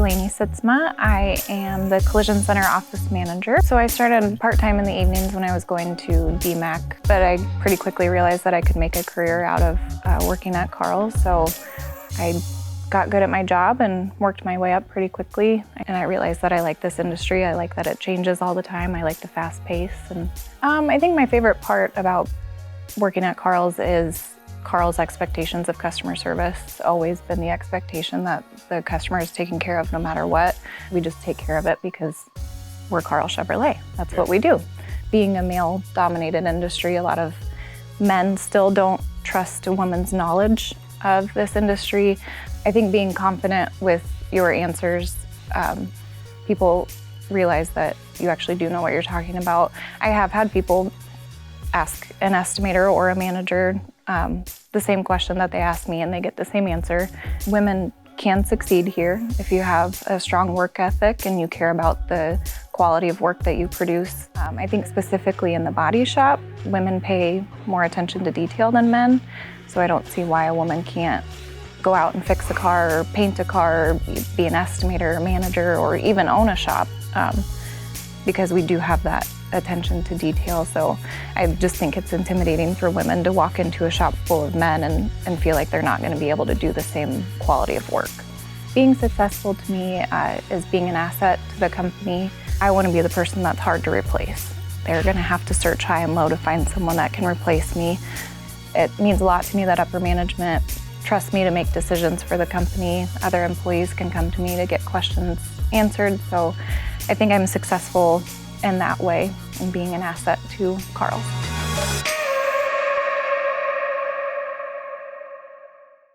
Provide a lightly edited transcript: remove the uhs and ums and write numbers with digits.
Delaney, Sytsma. I am the collision center office manager. So I started part-time in the evenings when I was going to DMAC, but I pretty quickly realized that I could make a career out of working at Karl. So I got good at my job and worked my way up pretty quickly. And I realized that I like this industry. I like that it changes all the time. I like the fast pace. And I think my favorite part about working at Karl's is Karl's expectations of customer service. It's always been the expectation that the customer is taken care of no matter what. We just take care of it because we're Karl Chevrolet. That's what we do. Being a male-dominated industry, a lot of men still don't trust a woman's knowledge of this industry. I think being confident with your answers, people realize that you actually do know what you're talking about. I have had people ask an estimator or a manager the same question that they asked me, and they get the same answer. Women can succeed here if you have a strong work ethic and you care about the quality of work that you produce. I think specifically in the body shop, women pay more attention to detail than men, so I don't see why a woman can't go out and fix a car or paint a car or be an estimator or manager or even own a shop, because we do have that attention to detail. So I just think it's intimidating for women to walk into a shop full of men and feel like they're not going to be able to do the same quality of work. Being successful to me is being an asset to the company. I want to be the person that's hard to replace. They're going to have to search high and low to find someone that can replace me. It means a lot to me that upper management trusts me to make decisions for the company. Other employees can come to me to get questions answered. So I think I'm successful in that way, in being an asset to Karl.